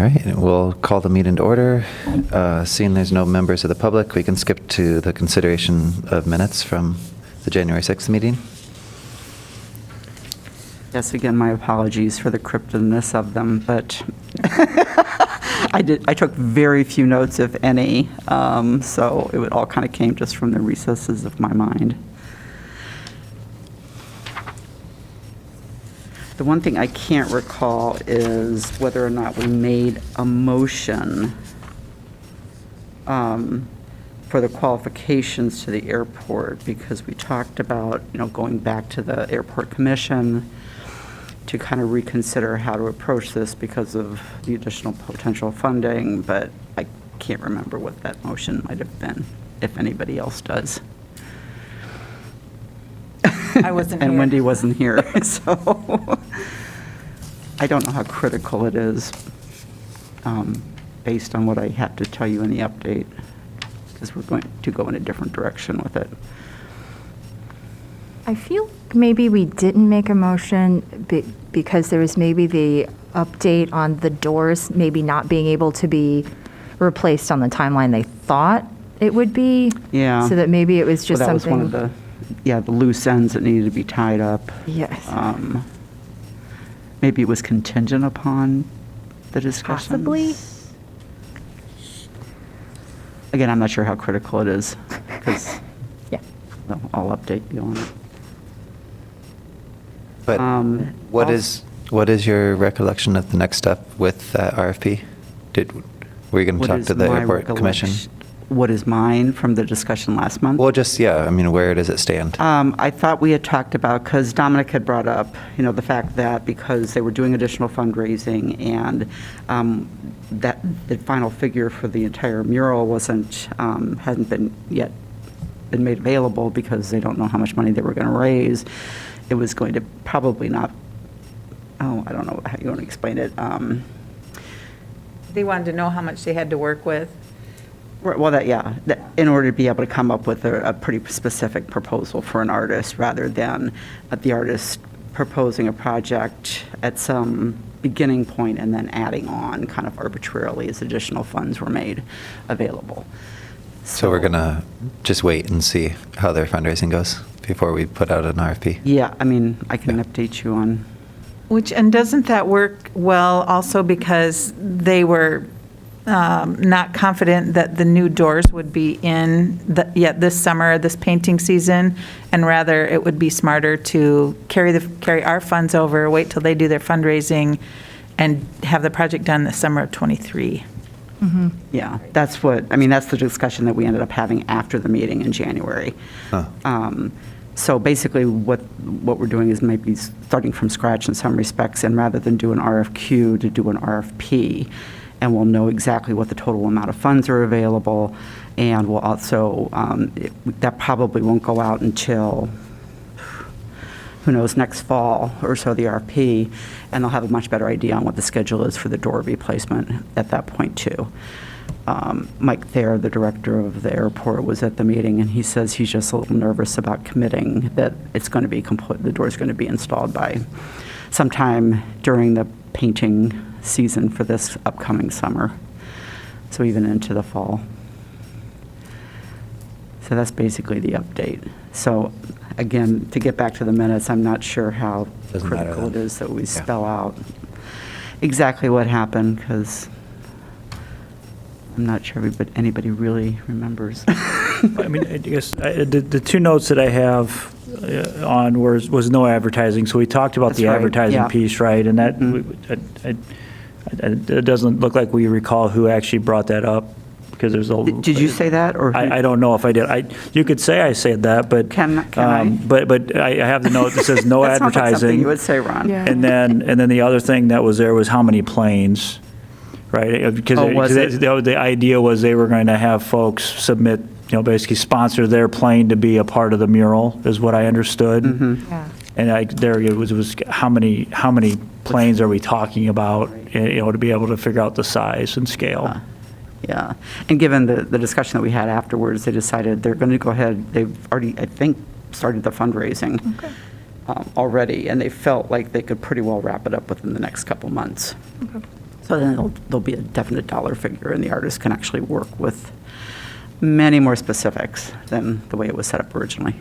right, we'll call the meeting to order. Seeing there's no members of the public, we can skip to the consideration of minutes from the January 6th meeting. Yes, again, my apologies for the cryptidness of them, but I took very few notes, if any, so it all kind of came just from the recesses of my mind. The one thing I can't recall is whether or not we made a motion for the qualifications to the airport, because we talked about, going back to the airport commission to kind of reconsider how to approach this because of the additional potential funding, but I can't remember what that motion might have been, if anybody else does. I wasn't here. And Wendy wasn't here, so I don't know how critical it is based on what I have to tell you in the update, because we're going to go in a different direction with it. I feel maybe we didn't make a motion because there was maybe the update on the doors maybe not being able to be replaced on the timeline they thought it would be. Yeah. So that maybe it was just Well, that something. was one of the loose ends that needed to be tied up. Yes. Maybe it was contingent upon the discussions. Possibly. Again, I'm not sure how critical it is, because Yeah. I'll update you on it. But what is your recollection of the next step with that RFP? Were you going to What talk is to the my airport commission? What is mine from the discussion last month? Well, just, yeah, I mean, where does it stand? I thought we had talked about, because Dominic had brought up, the fact that because they were doing additional fundraising and that the final figure for the entire mural hadn't been yet been made available because they don't know how much money they were going to raise. It was going to probably not, I don't know how you want to explain it. They wanted to know how much they had to work with. Well, in order to be able to come up with a pretty specific proposal for an artist, rather than the artist proposing a project at some beginning point and then adding on kind of arbitrarily as additional funds were made available. So we're going to just wait and see how their fundraising goes before we put out an RFP? Yeah, I mean, I can update you on. And doesn't that work well also because they were not confident that the new doors would be in yet this summer, this painting season, and rather it would be smarter to carry our funds over, wait till they do their fundraising, and have the project done this summer of '23. Mm-hmm. Yeah, that's the discussion that we ended up having after the meeting in January. Huh. So basically, what we're doing is maybe starting from scratch in some respects, and rather than do an RFQ, to do an RFP, and we'll know exactly what the total amount of funds are available, and we'll also, that probably won't go out until, who knows, next fall or so, the RFP, and they'll have a much better idea on what the schedule is for the door replacement at that point, too. Mike Thayer, the director of the airport, was at the meeting, and he says he's just a little nervous about committing that it's going to be complete, the door's going to be installed by sometime during the painting season for this upcoming summer, so even into the fall. So that's basically the update. So again, to get back to the minutes, I'm not sure how critical it is that we spell out exactly what happened, because I'm not sure anybody really remembers. I mean, I guess the two notes that I have on was no advertising. So we talked about That's the right, advertising yeah. piece, right? And that it doesn't look like we recall who actually brought that up, because there's a. Did you say that, or? I don't know if I did. You could say I said that, but Can I? But I have the note that says no That sounds like something advertising. you would say, Ron. Yeah. And then the other thing that was there was how many planes, right? Because was it? the idea was they were going to have folks submit, basically sponsor their plane to be a part of the mural, is what I understood. Mm-hmm. Yeah. And it was how many planes are we talking about, to be able to figure out the size and scale. Yeah, and given the discussion that we had afterwards, they decided they're going to go ahead, they've already, I think, started the fundraising already, and they felt like they could pretty well wrap it up within the next couple months. Okay. So then there'll be a definite dollar figure, and the artist can actually work with many more specifics than the way it was set up originally.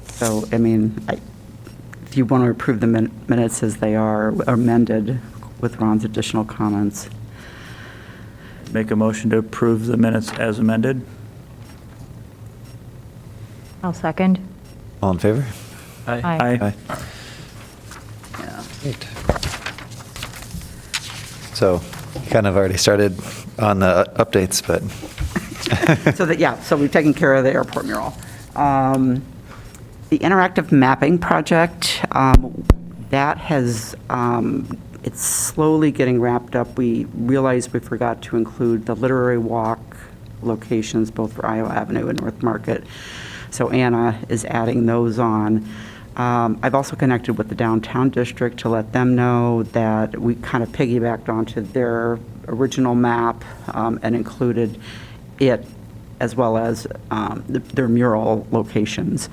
So, I mean, if you want to approve the minutes as they are amended with Ron's additional comments. Make a motion to approve the minutes as amended. I'll second. All in favor? Aye. Yeah. Great. So, you kind of already started on the updates, but So we've taken care of the airport mural. The interactive mapping project, that has, it's slowly getting wrapped up. We realized we forgot to include the literary walk locations, both for Iowa Avenue and North Market. So Anna is adding those on. I've also connected with the downtown district to let them know that we kind of piggybacked onto their original map and included it as well as their mural locations,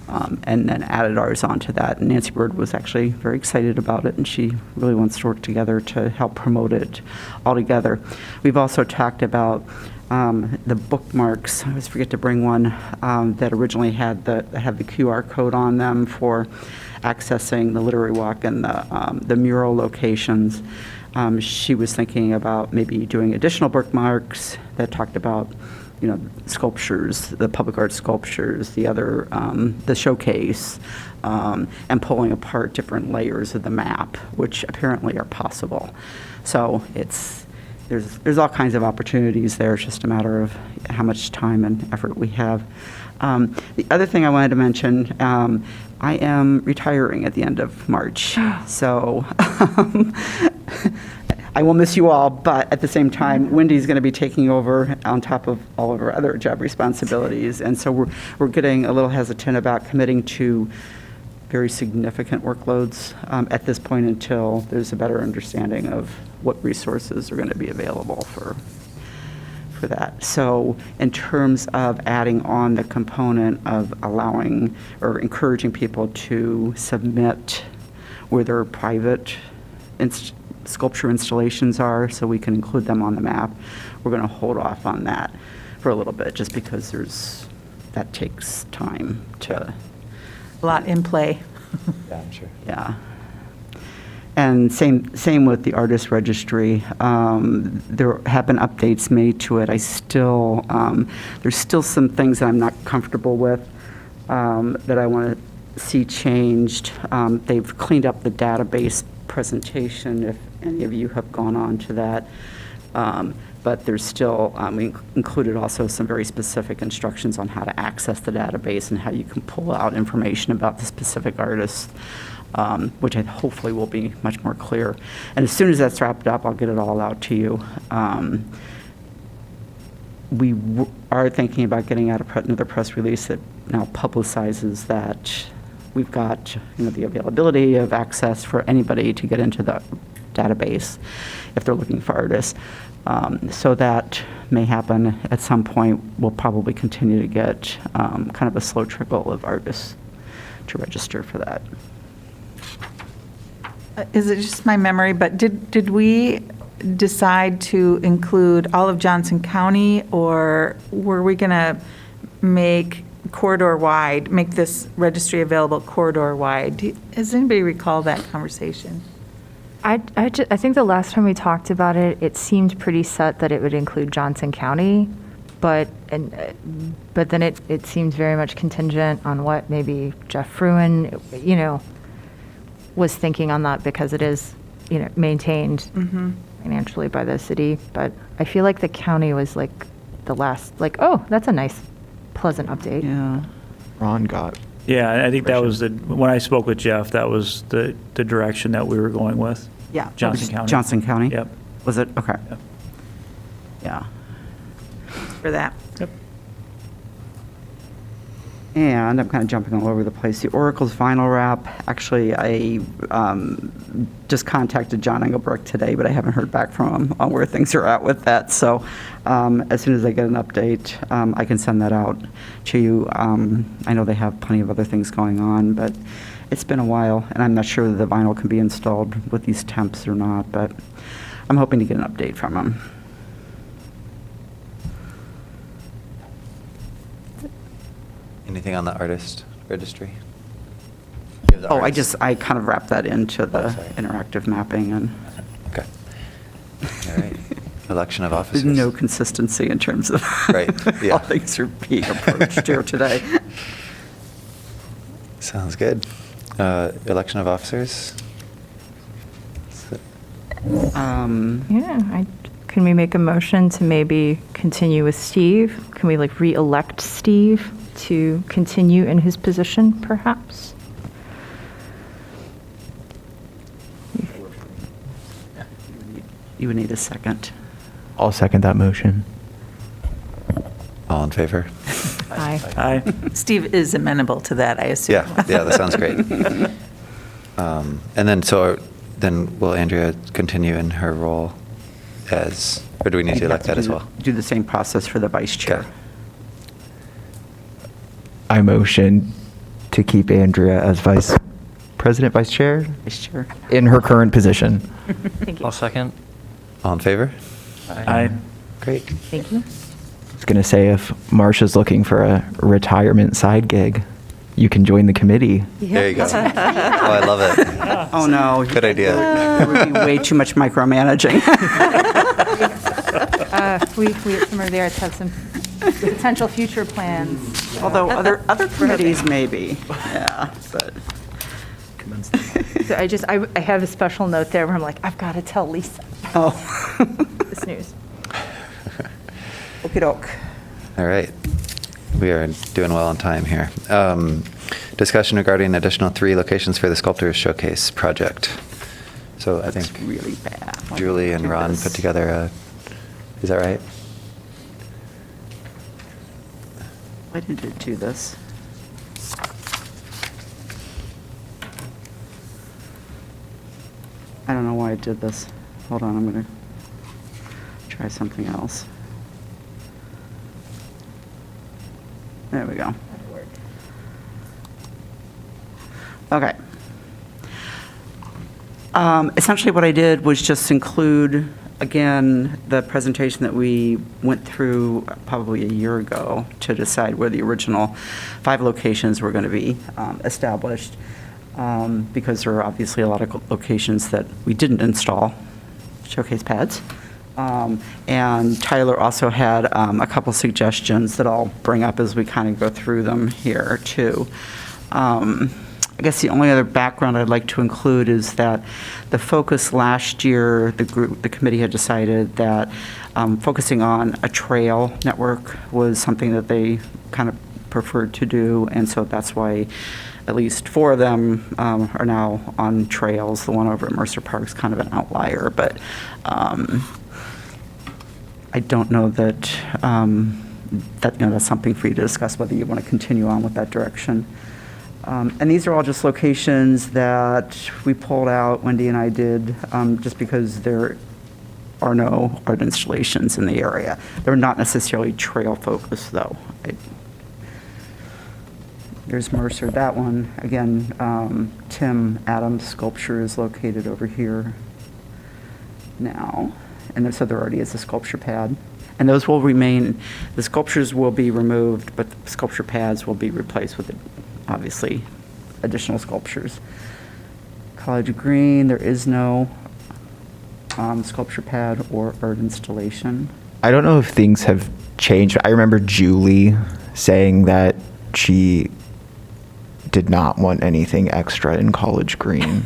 and then added ours onto that. And Nancy Bird was actually very excited about it, and she really wants to work together to help promote it all together. We've also talked about the bookmarks. I always forget to bring one that originally had the QR code on them for accessing the literary walk and the mural locations. She was thinking about maybe doing additional bookmarks that talked about, you know, sculptures, the public art sculptures, the other, the showcase, and pulling apart different layers of the map, which apparently are possible. So there's all kinds of opportunities there. It's just a matter of how much time and effort we have. The other thing I wanted to mention, I am retiring at the end of March. So I will miss you all, but at the same time, Wendy's going to be taking over on top of all of our other job responsibilities. And so we're getting a little hesitant about committing to very significant workloads at this point until there's a better understanding of what resources are going to be available for that. So in terms of adding on the component of allowing or encouraging people to submit where their private sculpture installations are, so we can include them on the map, we're going to hold off on that for a little bit, just because that takes time to. A lot in play. yeah, I'm sure. Yeah. And same with the artist registry. There have been updates made to it. There's still some things that I'm not comfortable with that I want to see changed. They've cleaned up the database presentation, if any of you have gone on to that. But there's still, we included also some very specific instructions on how to access the database and how you can pull out information about the specific artists, which hopefully will be much more clear. And as soon as that's wrapped up, I'll get it all out to you. We are thinking about getting out another press release that now publicizes that we've got, the availability of access for anybody to get into the database if they're looking for artists. So that may happen at some point. We'll probably continue to get kind of a slow trickle of artists to register for that. Is it just my memory, but did we decide to include all of Johnson County, or were we going to make this registry available corridor-wide? Does anybody recall that conversation? I think the last time we talked about it, it seemed pretty set that it would include Johnson County, but then it seems very much contingent on what maybe Jeff Fruin, was thinking on that, because it is, maintained financially by the city. But I feel like the county was like the last, oh, that's a nice, pleasant update. Yeah. Ron got. Yeah, I think that was when I spoke with Jeff, that was the direction that we were going with. Yeah. Johnson County. Johnson County? Yep. Was it? Okay. Yep. Yeah. For that? Yep. And I'm kind of jumping all over the place. The Oracle's vinyl wrap, actually, I just contacted John Engelbrecht today, but I haven't heard back from him on where things are at with that. So as soon as I get an update, I can send that out to you. I know they have plenty of other things going on, but it's been a while, and I'm not sure that the vinyl can be installed with these temps or not, but I'm hoping to get an update from him. Anything on the artist registry? Oh, I kind of wrapped that into the sorry. interactive mapping, and Okay. All right. Election of officers. there's no consistency in terms of Right, yeah. how things are being approached here today. Sounds good. Election of officers? Can we make a motion to maybe continue with Steve? Can we like re-elect Steve to continue in his position, perhaps? You would need a second. I'll second that motion. All in favor? Aye. Aye. Steve is amenable to that, I assume. Yeah, that sounds great. And then will Andrea continue in her role as, or do we need to elect that as well? Do the same process for the vice chair. Okay. I motion to keep Andrea as vice chair, Vice chair. in her current position. Thank you. I'll second. All in favor? Aye. Great. Thank you. I was going to say, if Marcia's looking for a retirement side gig, you can join the committee. There you go. Oh, I love it. Oh, no. Good idea. There would be way too much micromanaging. We at Summer of the Arts have some potential future plans. Although other committees maybe, yeah, but. So I have a special note there where I'm like, I've got to tell Lisa Oh. this news. Okey-doke. All right. We are doing well on time here. Discussion regarding additional 3 locations for the Sculptor Showcase project. So I think It's really bad. Why Julie did I and do Ron this? put together a, is that right? Why did it do this? I don't know why it did this. Hold on, I'm going to try something else. There we go. Okay. Essentially what I did was just include, again, the presentation that we went through probably a year ago to decide where the original 5 locations were going to be established, because there are obviously a lot of locations that we didn't install showcase pads. And Tyler also had a couple suggestions that I'll bring up as we kind of go through them here, too. I guess the only other background I'd like to include is that the focus last year, the committee had decided that focusing on a trail network was something that they kind of preferred to do, and so that's why at least 4 of them are now on trails. The one over at Mercer Park is kind of an outlier, but I don't know that, that's something for you to discuss, whether you want to continue on with that direction. And these are all just locations that we pulled out, Wendy and I did, just because there are no art installations in the area. They're not necessarily trail focused, though. There's Mercer, that one. Again, Tim Adams Sculpture is located over here now. And so there already is a sculpture pad. And those will remain, the sculptures will be removed, but the sculpture pads will be replaced with, obviously, additional sculptures. College Green, there is no sculpture pad or art installation. I don't know if things have changed. I remember Julie saying that she did not want anything extra in College Green.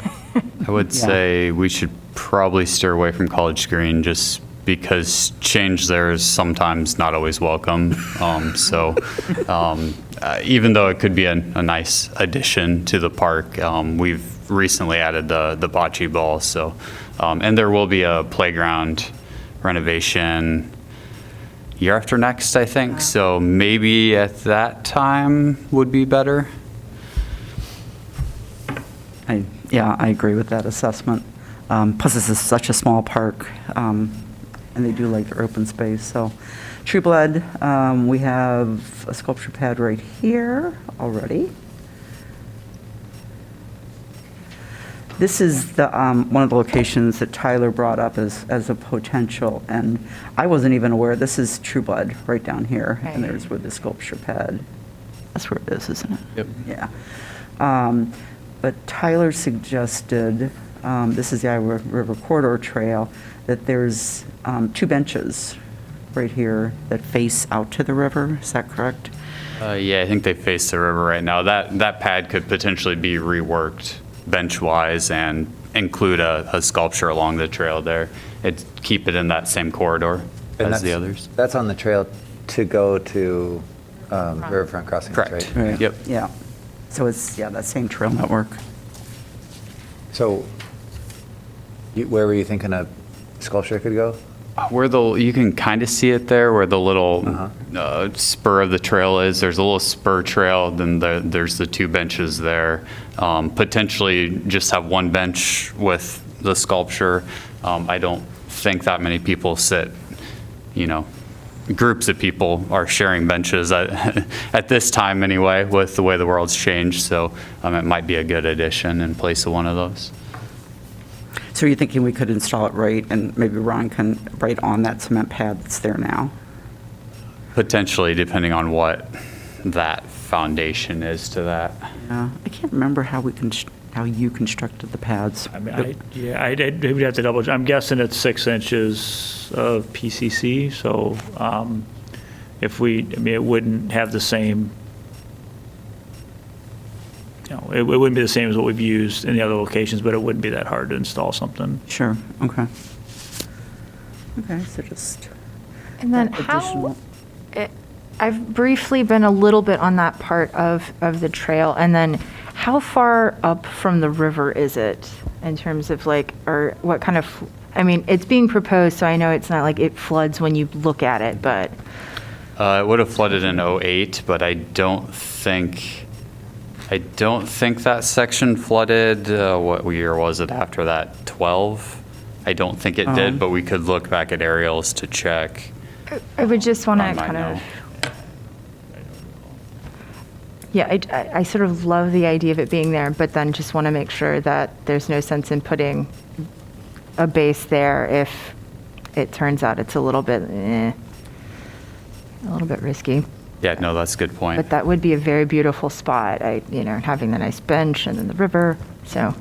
I would Yeah. say we should probably steer away from College Green just because change there is sometimes not always welcome. Even though it could be a nice addition to the park, we've recently added the bocce ball. So, and there will be a playground renovation year after next, I think. So maybe at that time would be better. Yeah, I agree with that assessment. Plus, this is such a small park, and they do like their open space. So, True Blood, we have a sculpture pad right here already. This is the one of the locations that Tyler brought up as a potential, and I wasn't even aware. This is True Blood right down here, and there's where the sculpture pad. That's where it is, isn't it? Yep. Yeah. But Tyler suggested, this is the Iowa River Corridor Trail, that there's 2 benches right here that face out to the river. Is that correct? Yeah, I think they face the river right now. That pad could potentially be reworked bench-wise and include a sculpture along the trail there. Keep it in that same corridor And as the others. That's on the trail to go to Riverfront Crossing, Correct. right? Yep. Yeah. So it's, that same trail network. So where were you thinking a sculpture could go? You can kind of see it there where the little spur of the trail is. There's a little spur trail, then there's the 2 benches there. Potentially just have 1 bench with the sculpture. I don't think that many people sit, groups of people are sharing benches at this time anyway, with the way the world's changed. So it might be a good addition in place of one of those. So you're thinking we could install it right, and maybe Ron can right on that cement pad that's there now? Potentially, depending on what that foundation is to that. Yeah, I can't remember how you constructed the pads. I mean, we'd have to double, I'm guessing it's 6 inches of PCC, so it wouldn't have the same, it wouldn't be the same as what we've used in the other locations, but it wouldn't be that hard to install something. Sure, okay. Okay, so just. And then that additional- I've briefly been a little bit on that part of the trail, and then how far up from the river is it in terms of or what kind of, it's being proposed, so I know it's not like it floods when you look at it, but. It would have flooded in '08, but I don't think that section flooded. What year was it after that? 12? I don't think it did, but we could look back at aerials to check. I would just want to I might kind know. of. Yeah, I sort of love the idea of it being there, but then just want to make sure that there's no sense in putting a base there if it turns out it's a little bit risky. Yeah, no, that's a good point. But that would be a very beautiful spot, having the nice bench and then the river, so.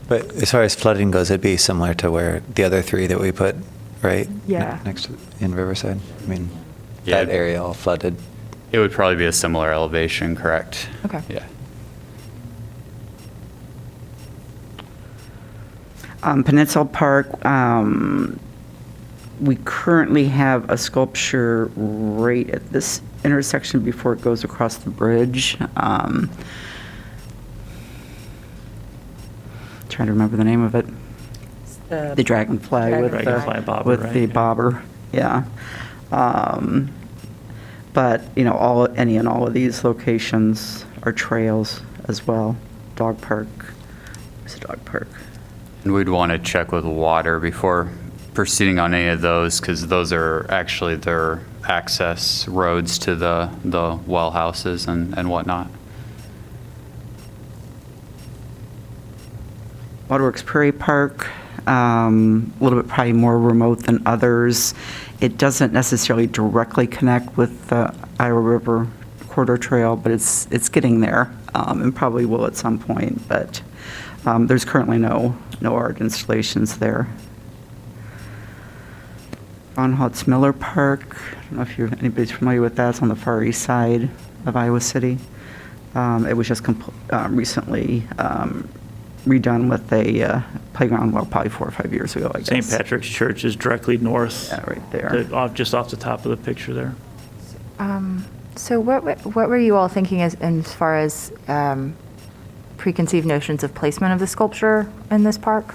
But as far as flooding goes, it'd be similar to where the other 3 that we put, right? Yeah. Next to, in Riverside. Yeah. That area all flooded. It would probably be a similar elevation, correct? Okay. Yeah. Peninsula Park, we currently have a sculpture right at this intersection before it goes across the bridge. Trying to remember the name of it. The dragonfly with Dragonfly bobber, with right, the yeah. bobber, yeah. But, all of these locations are trails as well. Dog park, there's a dog park. And we'd want to check with water before proceeding on any of those, because those are actually their access roads to the well houses and whatnot. Waterworks Prairie Park, a little bit probably more remote than others. It doesn't necessarily directly connect with the Iowa River Corridor Trail, but it's getting there, and probably will at some point. But there's currently no art installations there. Von Holtz Miller Park, I don't know if anybody's familiar with that. It's on the far east side of Iowa City. It was just recently redone with a playground, probably 4 or 5 years ago, I guess. St. Patrick's Church is directly north. Yeah, right there. Just off the top of the picture there. So what were you all thinking as far as preconceived notions of placement of the sculpture in this park?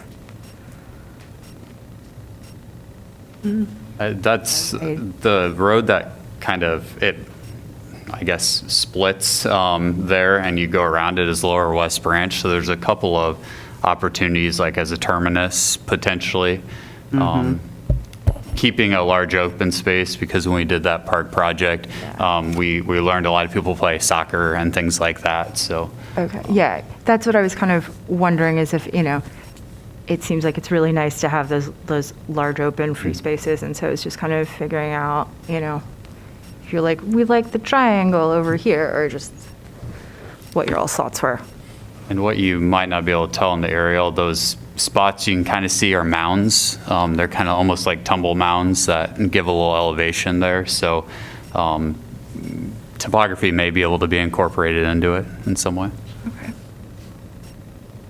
That's the road that kind of, I guess, splits there, and you go around it as Lower West Branch. So there's a couple of opportunities, like as a terminus, potentially. Keeping a large open space, because when we did that park project, we learned a lot of people play soccer and things like that, so. Okay, yeah, that's what I was kind of wondering, is if, it seems like it's really nice to have those large open free spaces, and so it's just kind of figuring out, if you're like, we like the triangle over here, or just what your all thoughts were. And what you might not be able to tell in the aerial, those spots you can kind of see are mounds. They're kind of almost like tumble mounds that give a little elevation there. So topography may be able to be incorporated into it in some way.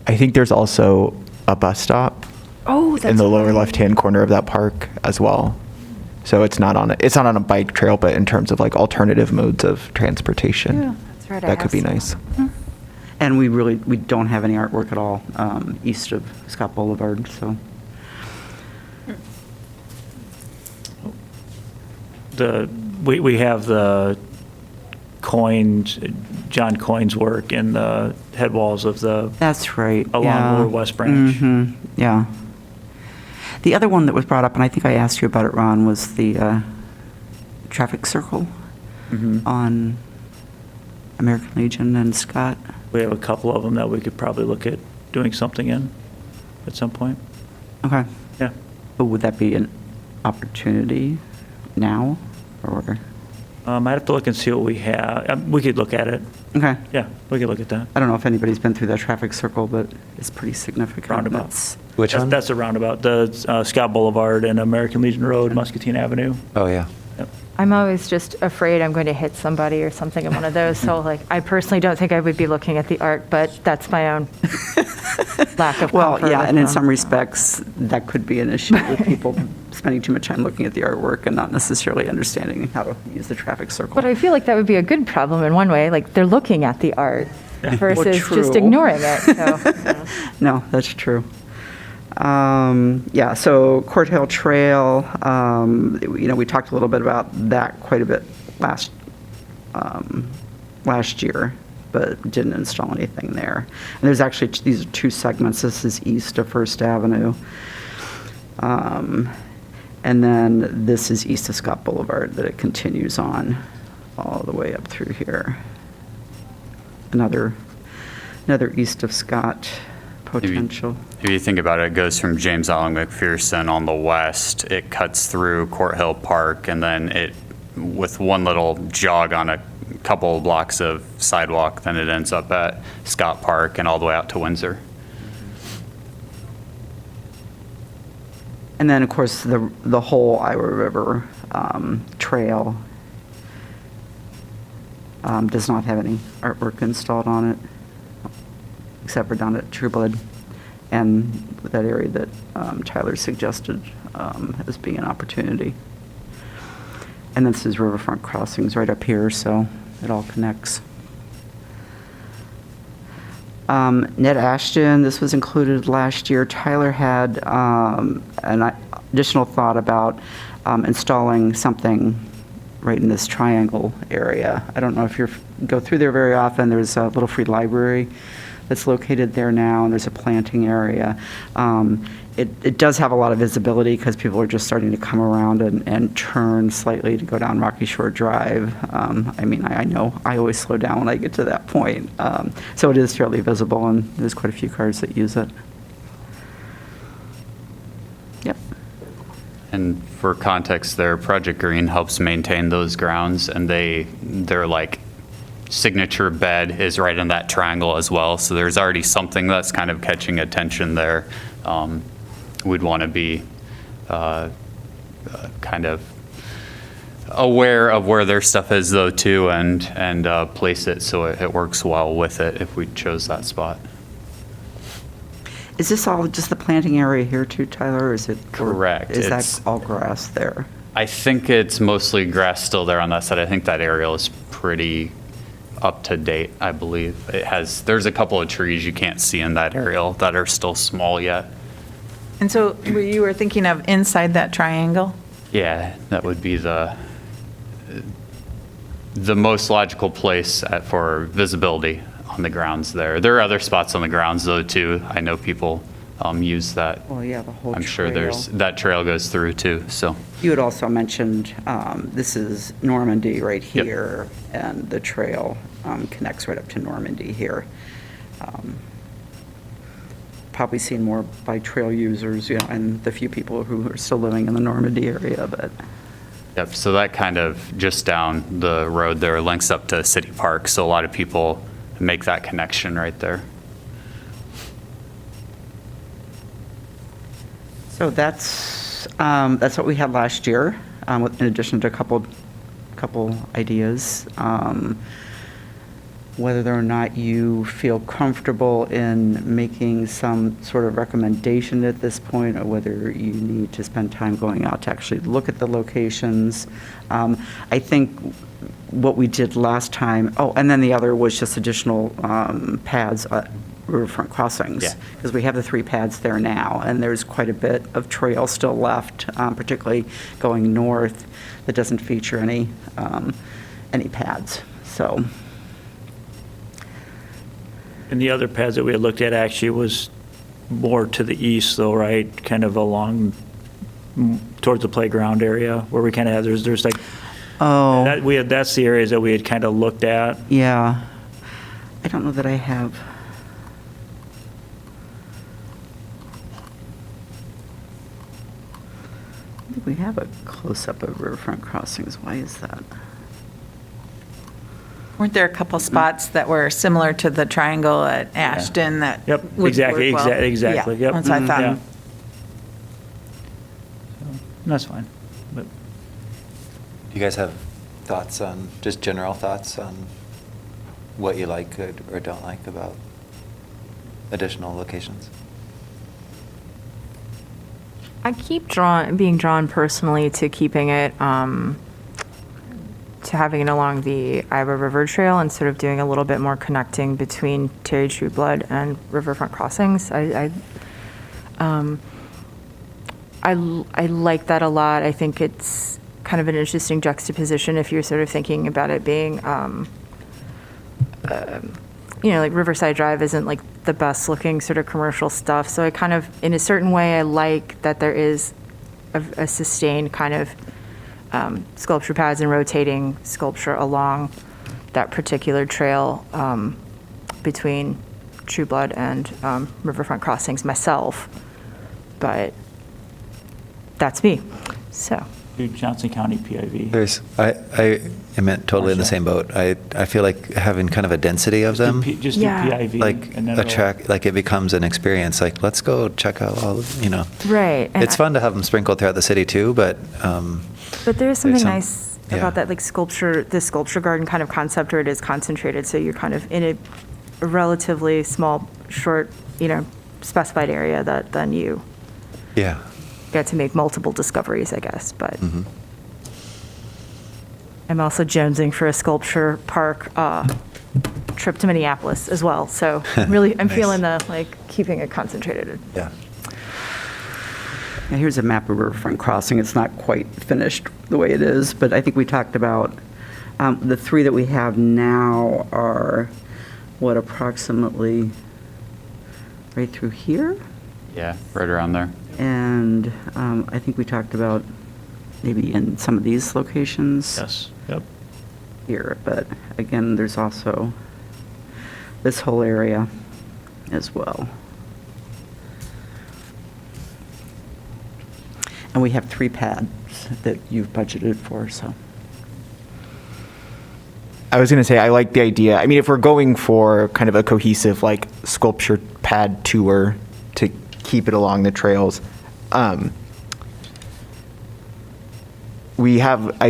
I think there's also a bus stop Oh, that's in the lower right. left-hand corner of that park as well. So it's not on a bike trail, but in terms of like alternative modes of transportation, That's right. I that could be asked nice. And we don't have any artwork at all east of Scott Boulevard, so. We have the John Coyne's work in the head walls of the, That's right. along yeah. Lower West Branch. Yeah. The other one that was brought up, and I think I asked you about it, Ron, was the traffic circle on American Legion and Scott. We have a couple of them that we could probably look at doing something in at some point. Okay. Yeah. But would that be an opportunity now, or? I'd have to look and see what we have. We could look at it. Okay. Yeah, we could look at that. I don't know if anybody's been through that traffic circle, but it's pretty significant. Roundabout. It's- Which one? That's a roundabout, the Scott Boulevard and American Legion Road, Muscatine Avenue. Oh, yeah. Yep. I'm always just afraid I'm going to hit somebody or something in one of those, so like, I personally don't think I would be looking at the art, but that's my own lack of Well, comfort yeah, with and in them. some respects, that could be an issue with people spending too much time looking at the artwork and not necessarily understanding how to use the traffic circle. But I feel like that would be a good problem in one way, like, they're looking at the art versus just true. ignoring it, so. No, that's true. Yeah, so Courthouse Trail, we talked a little bit about that quite a bit last year, but didn't install anything there. And there's actually, these are two segments. This is east of First Avenue. And then this is east of Scott Boulevard that it continues on all the way up through here. Another east of Scott potential. If you think about it, it goes from James Allen McPherson on the west, it cuts through Court Hill Park, and then it, with one little jog on a couple of blocks of sidewalk, then it ends up at Scott Park and all the way out to Windsor. And then, of course, the whole Iowa River Trail does not have any artwork installed on it, except for down at Trueblood and that area that Tyler suggested as being an opportunity. And this is Riverfront Crossings right up here, so it all connects. Ned Ashton, this was included last year. Tyler had an additional thought about installing something right in this triangle area. I don't know if you go through there very often. There's a little free library that's located there now, and there's a planting area. It does have a lot of visibility because people are just starting to come around and turn slightly to go down Rocky Shore Drive. I mean, I know I always slow down when I get to that point. So it is fairly visible, and there's quite a few cars that use it. Yep. And for context there, Project Green helps maintain those grounds, and their like signature bed is right in that triangle as well. So there's already something that's kind of catching attention there. We'd want to be kind of aware of where their stuff is though too, and place it so it works well with it if we chose that spot. Is this all just the planting area here too, Tyler, or is it? Correct. Is It's- that all grass there? I think it's mostly grass still there on that side. I think that aerial is pretty up to date, I believe. There's a couple of trees you can't see in that aerial that are still small yet. And so you were thinking of inside that triangle? Yeah, that would be the most logical place for visibility on the grounds there. There are other spots on the grounds though too. I know people use that. Well, yeah, the whole I'm sure trail. that trail goes through too, so. You had also mentioned, this is Normandy right Yep. here, and the trail connects right up to Normandy here. Probably seen more by trail users, and the few people who are still living in the Normandy area, but. Yep, so that kind of just down the road there links up to City Park, so a lot of people make that connection right there. So that's what we had last year, in addition to a couple ideas. Whether or not you feel comfortable in making some sort of recommendation at this point, or whether you need to spend time going out to actually look at the locations. I think what we did last time, and then the other was just additional pads at Riverfront Crossings. Yeah. Because we have the 3 pads there now, and there's quite a bit of trail still left, particularly going north, that doesn't feature any pads, so. And the other pads that we had looked at actually was more to the east though, right? Kind of along towards the playground area where we kind of have, there's like, Oh. that's the areas that we had kind of looked at. Yeah. I don't know that I have. I think we have a close-up of Riverfront Crossings. Why is that? Weren't there a couple spots that were similar to the triangle at Ashton that Yep, would exactly, work well? exactly, Yeah, yep. that's what I thought. Yeah. That's fine, but. You guys have thoughts on, just general thoughts on what you like or don't like about additional locations? I keep being drawn personally to keeping it, to having it along the Iowa River Trail and sort of doing a little bit more connecting between Terry Trueblood and Riverfront Crossings. I like that a lot. I think it's kind of an interesting juxtaposition if you're sort of thinking about it being, like Riverside Drive isn't like the best looking sort of commercial stuff. So I kind of, in a certain way, I like that there is a sustained kind of sculpture pads and rotating sculpture along that particular trail between Trueblood and Riverfront Crossings myself. But that's me, so. Johnson County PIV. I am totally in the same boat. I feel like having kind of a density of them, Just do Yeah. PIV. like and then it'll- like it becomes an experience. Like, let's go check out all, Right. and It's fun to have them sprinkled throughout the city too, but But there's something some- nice yeah. about that, like the sculpture garden kind of concept where it is concentrated. So you're kind of in a relatively small, short, specified area that then you yeah. get to make multiple discoveries, I guess. But Mhm. I'm also jonesing for a sculpture park trip to Minneapolis as well. So really, I'm Nice. feeling the keeping it concentrated. Yeah. Yeah, here's a map of Riverfront Crossing. It's not quite finished the way it is, but I think we talked about, the 3 that we have now are, approximately right through here? Yeah, right around there. And I think we talked about maybe in some of these locations Yes, yep. here, but again, there's also this whole area as well. And we have 3 pads that you've budgeted for, so. I was going to say, I like the idea. I mean, if we're going for kind of a cohesive, sculpture pad tour to keep it along the trails, we have, I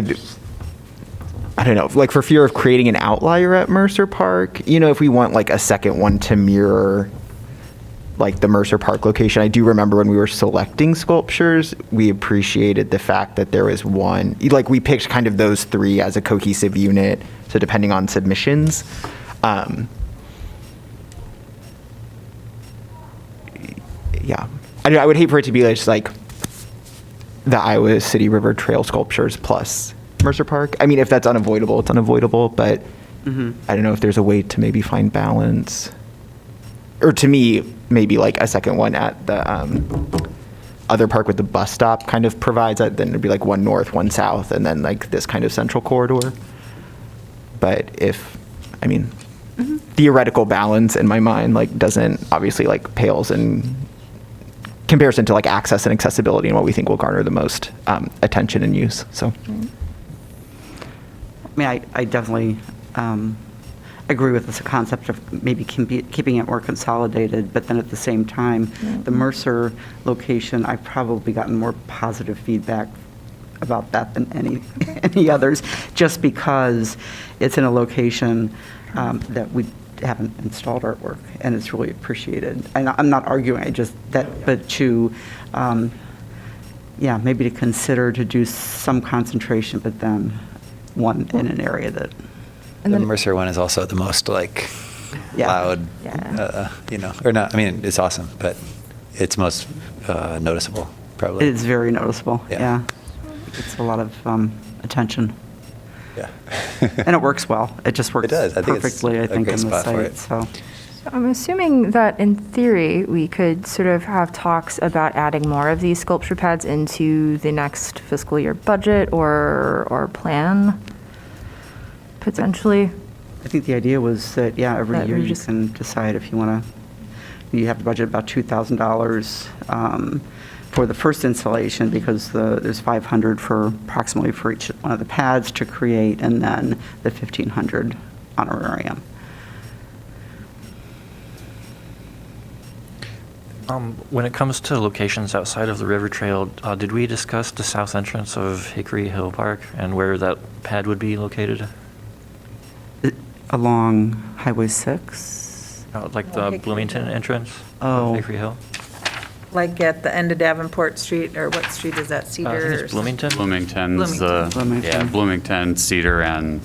don't know, for fear of creating an outlier at Mercer Park, if we want a second one to mirror the Mercer Park location. I do remember when we were selecting sculptures, we appreciated the fact that there was one, we picked kind of those 3 as a cohesive unit. So depending on submissions, yeah, I would hate for it to be just the Iowa City River Trail sculptures plus Mercer Park. I mean, if that's unavoidable, it's unavoidable, but I don't know if there's a way to maybe find balance. Or to me, maybe like a second one at the other park with the bus stop kind of provides that. Then it'd be like one north, one south, and then like this kind of central corridor. But I mean, theoretical balance in my mind, like doesn't obviously like pales in comparison to like access and accessibility and what we think will garner the most attention and use. So, I mean, I definitely agree with this concept of maybe keeping it more consolidated, but then at the same time, the Mercer location, I've probably gotten more positive feedback about that than any others, just because it's in a location that we haven't installed artwork, and it's really appreciated. And I'm not arguing, but to, maybe to consider to do some concentration, but then one in an area that. The Mercer one is also the most like loud, or not, I mean, it's awesome, but it's most noticeable, probably. It is very noticeable, Yeah. yeah. It's a lot of attention. Yeah. And it works well. It just works It does. I think it's perfectly, I a think, great in the spot for site, it. so. So I'm assuming that in theory, we could sort of have talks about adding more of these sculpture pads into the next fiscal year budget or plan, potentially. I think the idea was that, every That year we you just- can decide if you want to, you have to budget about $2,000 for the first installation, because there's $500 approximately for each one of the pads to create, and then the $1,500 honorarium. When it comes to locations outside of the river trail, did we discuss the south entrance of Hickory Hill Park and where that pad would be located? Along Highway 6? Like the Hickory Bloomington Hill. entrance Oh. of Hickory Hill? Like at the end of Davenport Street, or what street is that, Cedar? I think or it's Bloomington. Bloomington's Bloomington. yeah, Bloomington, Cedar, and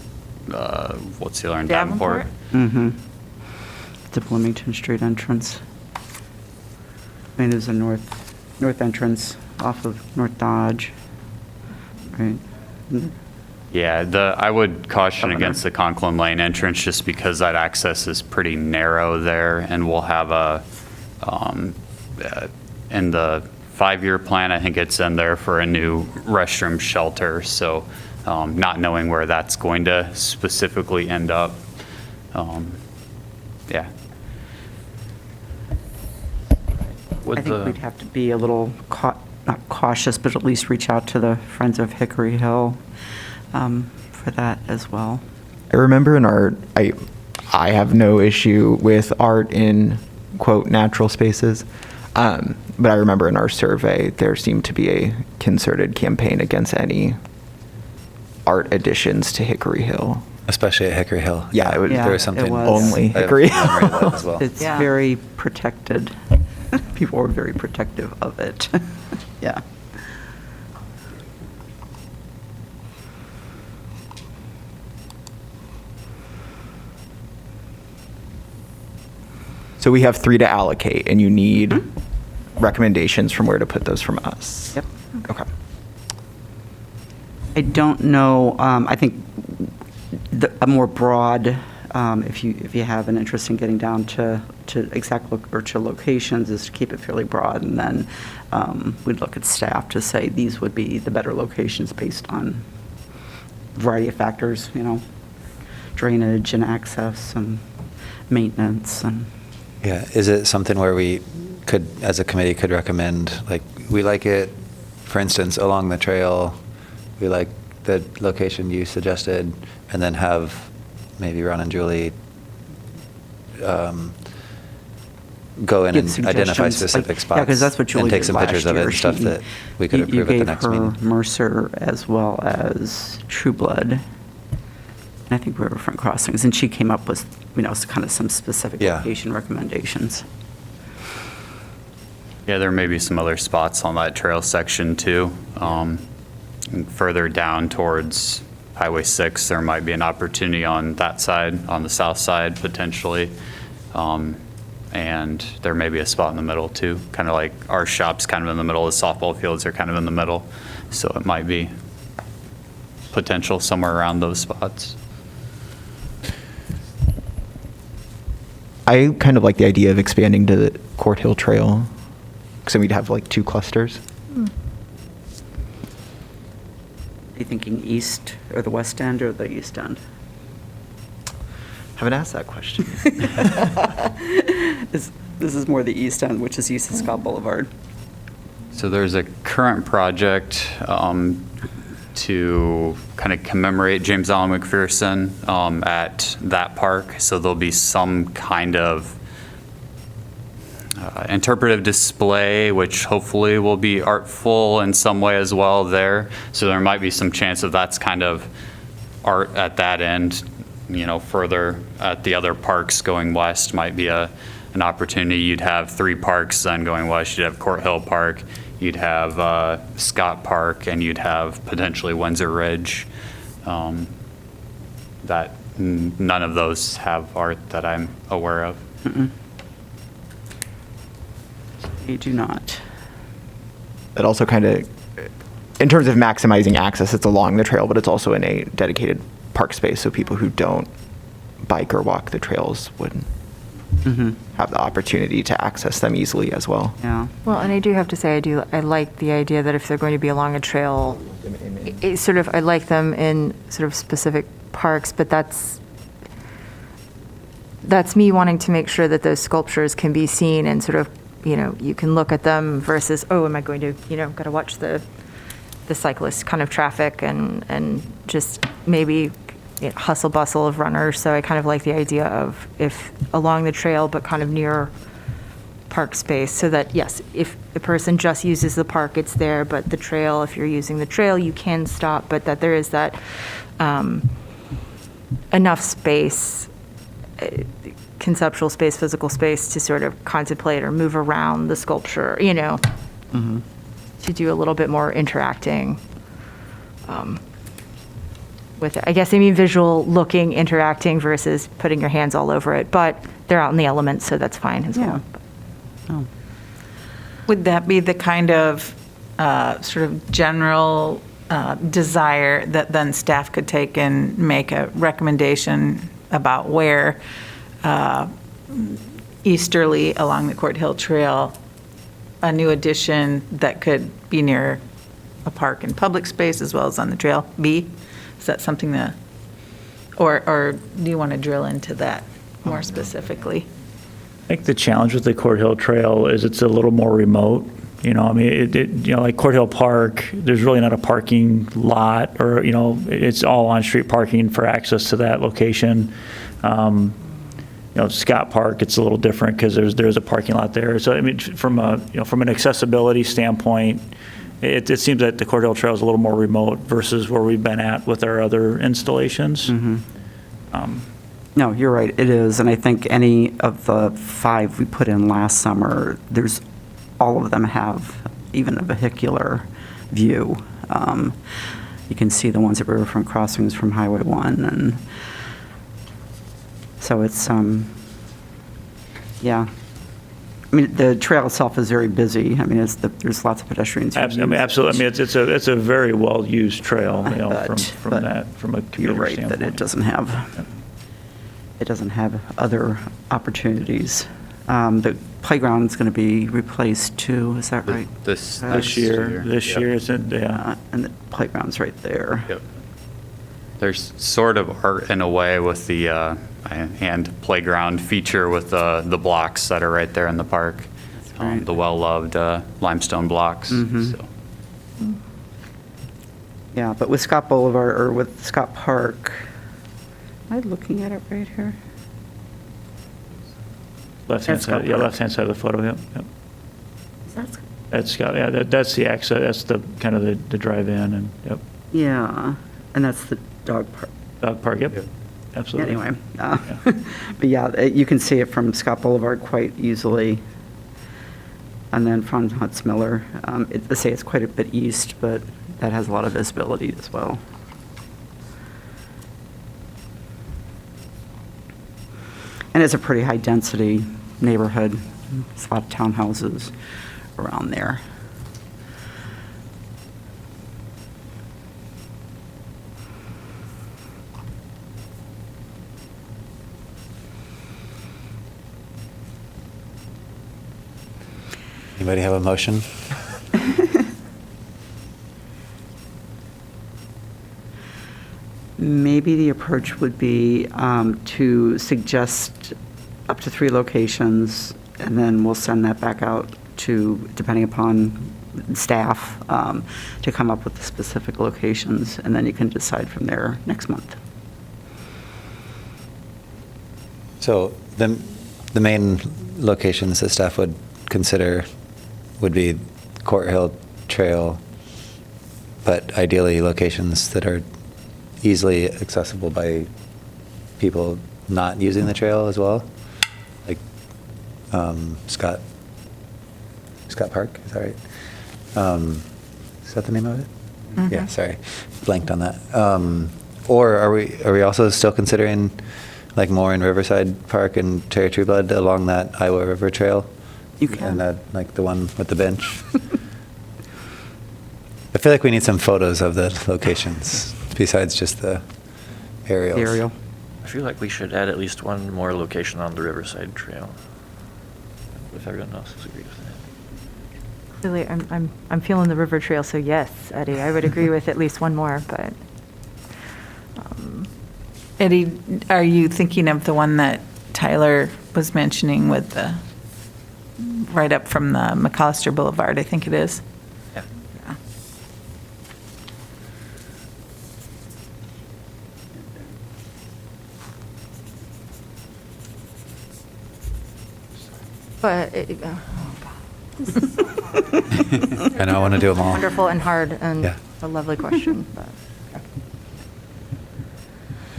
what's the other one? Davenport? Mm-hmm. The Bloomington Street entrance. I mean, there's a north entrance off of North Dodge, right? Yeah, I would caution Governor. against the Conklin Lane entrance just because that access is pretty narrow there, and we'll have in the 5-year plan, I think it's in there for a new restroom shelter, so not knowing where that's going to specifically end up, yeah. Would I think the- we'd have to be a little, not cautious, but at least reach out to the Friends of Hickory Hill for that as well. I remember in art, I have no issue with art in, quote, natural spaces. But I remember in our survey, there seemed to be a concerted campaign against any art additions to Hickory Hill. Especially at Hickory Hill. Yeah, it would- There Yeah, was something. it was. Only I have Hickory memory of that as well. It's Yeah. very protected. People were very protective of it. Yeah. So we have 3 to allocate, and you need recommendations from where to put those from us. Yep. Okay. I don't know, I think a more broad, if you have an interest in getting down to to locations, is to keep it fairly broad, and then we'd look at staff to say these would be the better locations based on a variety of factors, drainage and access and maintenance and. Yeah, is it something where we could, as a committee, could recommend, like, we like it, for instance, along the trail, we like the location you suggested, and then have maybe Ron and Julie go in Give and identify suggestions, specific like- spots? Yeah, because that's what Julie And take did some last pictures of it year. and stuff She- that we could you approve at the next meeting? You gave her Mercer as well as True Blood, and I think Riverfront Crossings, and she came up with, kind of some specific Yeah. location recommendations. Yeah, there may be some other spots on that trail section too. And further down towards Highway 6, there might be an opportunity on that side, on the south side potentially. and there may be a spot in the middle too, kind of like our shop's kind of in the middle, the softball fields are kind of in the middle, so it might be potential somewhere around those spots. I kind of like the idea of expanding to the Court Hill Trail, because then we'd have like 2 clusters. Are you thinking east or the west end or the east end? Haven't asked that question. This is more the east end, which is east of Scott Boulevard. So there's a current project to kind of commemorate James Allen McPherson at that park. So there'll be some kind of interpretive display, which hopefully will be artful in some way as well there. So there might be some chance of that's kind of art at that end. You know, further at the other parks going west might be an opportunity. You'd have 3 parks then going west. You'd have Court Hill Park, you'd have Scott Park, and you'd have potentially Windsor Ridge. That none of those have art that I'm aware of. They do not. It also kind of, in terms of maximizing access, it's along the trail, but it's also in a dedicated park space, so people who don't bike or walk the trails would have the opportunity to access them easily as well. Yeah. Well, and I do have to say, I like the idea that if they're going to be along a trail, I like them in sort of specific parks, but that's me wanting to make sure that those sculptures can be seen and sort of, you can look at them versus, oh, am I going to, got to watch the cyclist kind of traffic and just maybe hustle bustle of runners. So I kind of like the idea of if along the trail, but kind of near park space, so that, yes, if the person just uses the park, it's there, but the trail, if you're using the trail, you can stop, but that there is that enough space, conceptual space, physical space to sort of contemplate or move around the sculpture, to do a little bit more interacting with it. I guess I mean visual looking, interacting versus putting your hands all over it, but they're out in the elements, so that's fine as well. Oh. Would that be the kind of sort of general desire that then staff could take and make a recommendation about where easterly along the Court Hill Trail, a new addition that could be near a park and public space as well as on the trail be? Is that something that, or do you want to drill into that more specifically? I think the challenge with the Court Hill Trail is it's a little more remote. Like Court Hill Park, there's really not a parking lot, or, it's all on-street parking for access to that location. Scott Park, it's a little different because there's a parking lot there. So, I mean, from an accessibility standpoint, it seems that the Court Hill Trail is a little more remote versus where we've been at with our other installations. No, you're right, it is, and I think any of the 5 we put in last summer, all of them have even a vehicular view. You can see the ones at Riverfront Crossings from Highway 1, and so it's, yeah. I mean, the trail itself is very busy. I mean, there's lots of pedestrians. Absolutely. I mean, it's a very well-used trail, But from a commuter you're right standpoint. that it doesn't have other opportunities. The playground's going to be replaced too, is that right? This year, it's in, And the playground's right there. Yep. There's sort of art in a way with the and playground feature with the blocks that are right there in the park. right. The well-loved limestone blocks. So. Yeah, but with Scott Boulevard, or with Scott Park, am I looking at it right here? left-hand Scott side, Park. left-hand side of the photo, yep. Is that Scott? That's Scott, yeah, that's the access, that's the kind of the drive-in, and, yep. Yeah, and that's the dog park. Dog park, yep, absolutely. Anyway, but yeah, you can see it from Scott Boulevard quite easily. And then from Hunts Miller, let's say it's quite a bit east, but that has a lot of visibility as well. And it's a pretty high density neighborhood. There's a lot of townhouses around there. Anybody have a motion? Maybe the approach would be to suggest up to 3 locations, and then we'll send that back out to, depending upon staff, to come up with the specific locations, and then you can decide from there next month. So the main locations that staff would consider would be Court Hill Trail, but ideally locations that are easily accessible by people not using the trail as well, like Scott Park, is that right? Is that the name of it? Yeah, sorry, blanked on that. Or are we also still considering like more in Riverside Park and Cherry Tree Blood along that Iowa River Trail? You can. And that, like the one with the bench? I feel like we need some photos of the locations besides just the aerials. Aerial. I feel like we should add at least one more location on the Riverside Trail, if everyone else agrees with that. Really, I'm feeling the river trail, so yes, Eddie, I would agree with at least one more, but. Eddie, are you thinking of the one that Tyler was mentioning with the, right up from the McAllister Boulevard, I think it is? Yeah. Yeah. But, I know, I want to do them all. wonderful and hard and Yeah. a lovely question, but.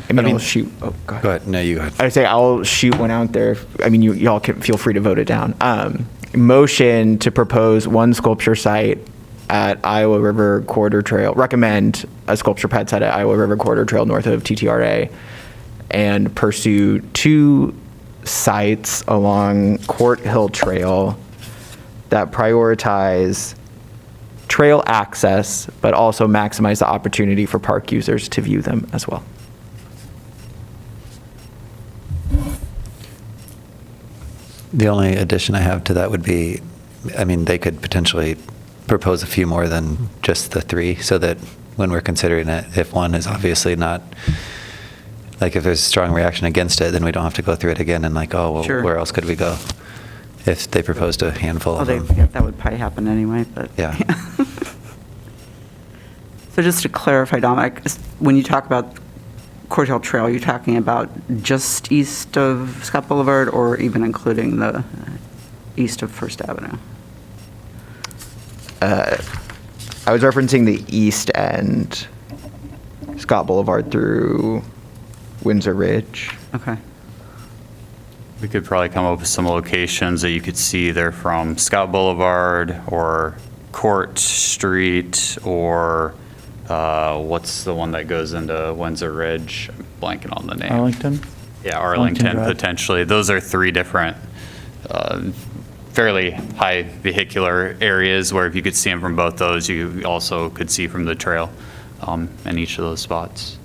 I mean, I mean- I'll shoot. Oh, go ahead. Go ahead, no, you go ahead. I say I'll shoot one out there. I mean, y'all can feel free to vote it down. Motion to propose one sculpture site at Iowa River Corridor Trail. Recommend a sculpture pad site at Iowa River Corridor Trail north of TTRA, and pursue 2 sites along Court Hill Trail that prioritize trail access, but also maximize the opportunity for park users to view them as well. The only addition I have to that would be, I mean, they could potentially propose a few more than just the 3, so that when we're considering it, if one is obviously not, like if there's a strong reaction against it, then we don't have to go through it again and like, oh, well, Sure. where else could we go? If they proposed a handful Oh, of they, them. yeah, that would probably happen anyway, but. Yeah. So just to clarify, Dominic, when you talk about Court Hill Trail, you're talking about just east of Scott Boulevard or even including the east of First Avenue? I was referencing the east end, Scott Boulevard through Windsor Ridge. Okay. We could probably come up with some locations that you could see either from Scott Boulevard or Court Street or what's the one that goes into Windsor Ridge? I'm blanking on the name. Arlington? Yeah, Arlington Arlington Drive. potentially. Those are 3 different fairly high vehicular areas where if you could see them from both those, you also could see from the trail in each of those spots.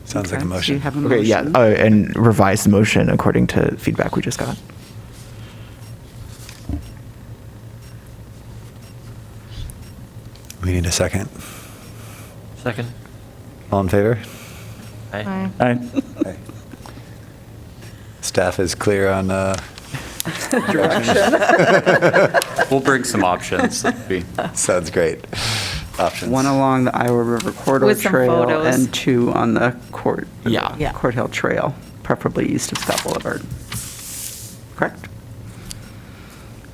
Sounds like a Okay, so motion. you have a Okay, yeah, motion? and revise the motion according to feedback we just got. We need a second. Second? All in favor? Aye. Aye. Okay. Staff is clear on We'll bring some options. sounds great. Options. One along the Iowa River Corridor With some Trail photos. and 2 on the Yeah. Yeah. Court Hill Trail, preferably east of Scott Boulevard. Correct?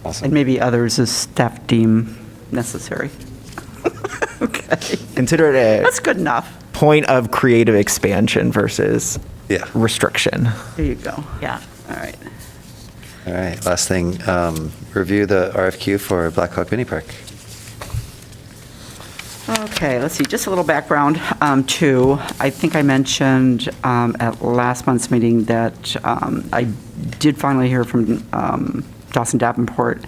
Awesome. And maybe others as staff deem necessary. Okay. Consider it That's a good enough. point of creative expansion versus Yeah. restriction. There you go. Yeah. All right. All right, last thing, review the RFQ for Blackhawk Mini Park. Okay. Okay, let's see, just a little background, too. I think I mentioned at last month's meeting that I did finally hear from Dawson Davenport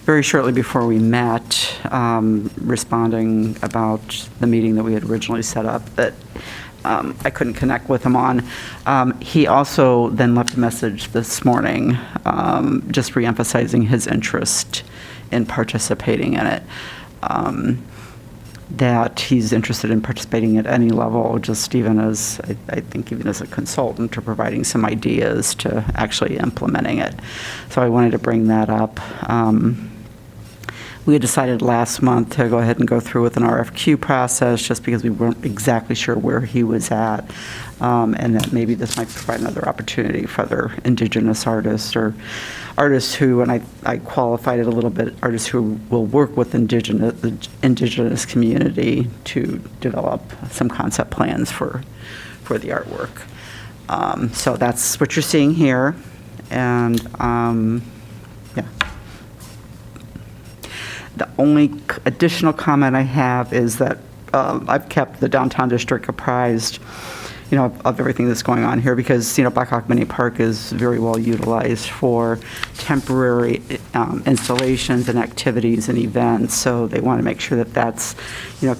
very shortly before we met, responding about the meeting that we had originally set up that I couldn't connect with him on. He also then left a message this morning, just reemphasizing his interest in participating in it. That he's interested in participating at any level, just even as, I think even as a consultant, or providing some ideas to actually implementing it. So I wanted to bring that up. We had decided last month to go ahead and go through with an RFQ process, just because we weren't exactly sure where he was at, and that maybe this might provide another opportunity for other Indigenous artists, or artists who, and I qualified it a little bit, artists who will work with the Indigenous community to develop some concept plans for the artwork. So that's what you're seeing here, and yeah. The only additional comment I have is that I've kept the downtown district apprised, of everything that's going on here, because, Blackhawk Mini Park is very well utilized for temporary installations and activities and events, so they want to make sure that that's,